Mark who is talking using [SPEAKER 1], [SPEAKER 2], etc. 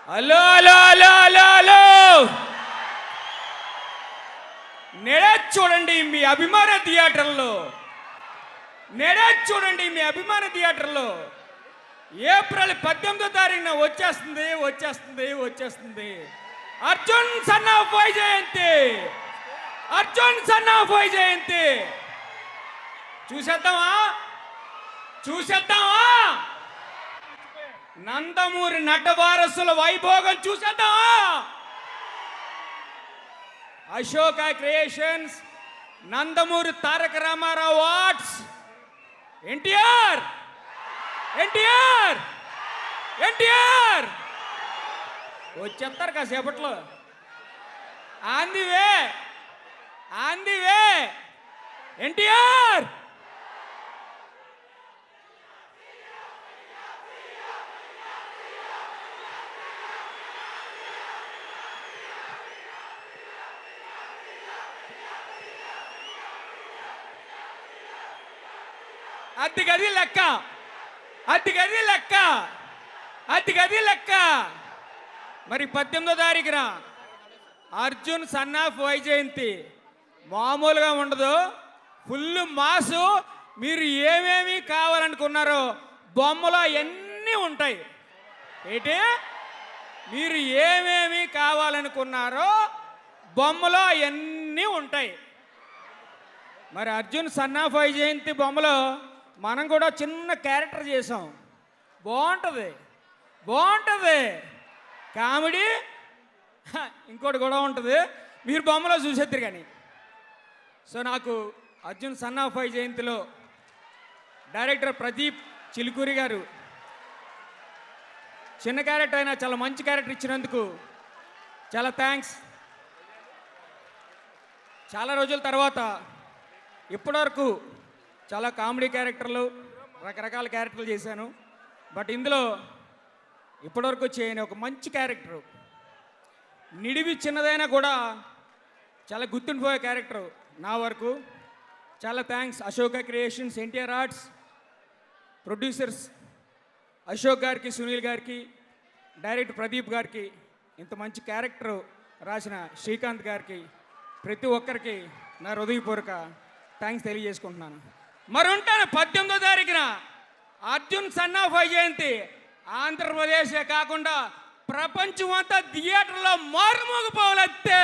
[SPEAKER 1] Hello hello hello hello hello నేడే చూడండి మీ అభిమాన థియేటర్లో, నేడే చూడండి మీ అభిమాన థియేటర్లో ఏప్రిల్ 18వ తారీఖున వచ్చేస్తుంది వచ్చేస్తుంది వచ్చేస్తుంది Arjun son of Vyjayanthi. Arjun son of Vyjayanthi చూసేద్దామా? చూసేద్దామా? నందమూరి నటవారసుల వైభోగం చూసేద్దామా? అశోక క్రియేషన్స్, నందమూరి తారక రామారావు ఆర్ట్స్, ఎన్టీఆర్ ఎన్టీఆర్ ఎన్టీఆర్ వచ్చేస్తారు కాసేపట్లో. On the way, on the way NTR. అది గది లెక్క, అది గది లెక్క, అది గది లెక్క. మరి 18వ తారీఖున అర్జున్ సన్ ఆఫ్ వైజయంతి మామూలుగా ఉండదు, ఫుల్ మాసు. మీరు ఏమేమి కావాలనుకున్నారో బొమ్మలో అన్నీ ఉంటాయి. ఏంటి? మీరు ఏమేమి కావాలనుకున్నారో బొమ్మలో అవన్నీ ఉంటాయి. మరి అర్జున్ సన్ ఆఫ్ వైజయంతి బొమ్మలో మనం కూడా చిన్న క్యారెక్టర్ చేసాం. బాగుంటుంది, బాగుంటుంది కామెడీ. ఇంకోటి కూడా ఉంటుంది, మీరు బొమ్మలో చూసేద్దరు కానీ. సో నాకు అర్జున్ సన్ ఆఫ్ వైజయంతిలో డైరెక్టర్ ప్రదీప్ చిలుకూరి గారు చిన్న క్యారెక్టర్ అయినా చాలా మంచి క్యారెక్టర్ ఇచ్చినందుకు చాలా థ్యాంక్స్. చాలా రోజుల తర్వాత ఇప్పటివరకు చాలా కామెడీ క్యారెక్టర్లు, రకరకాల క్యారెక్టర్లు చేశాను. బట్ ఇందులో ఇప్పటివరకు చేయని ఒక మంచి క్యారెక్టరు, నిడివి చిన్నదైనా కూడా చాలా గుర్తుండిపోయే క్యారెక్టరు నా వరకు. చాలా thanks Ashoka creations, NTR arts, producers Ashok గారికి, సునీల్ గారికి, డైరెక్టర్ ప్రదీప్ గారికి, ఇంత మంచి క్యారెక్టరు రాసిన శ్రీకాంత్ గారికి, ప్రతి ఒక్కరికి నా హృదయపూర్వక థ్యాంక్స్ తెలియజేసుకుంటున్నాను. మరి ఉంటాను 18వ తారీఖున అర్జున్ సన్ ఆఫ్ వైజయంతి ఆంధ్రప్రదేశే కాకుండా ప్రపంచం అంతా థియేటర్లో మారుమోగిపోవాలంతే.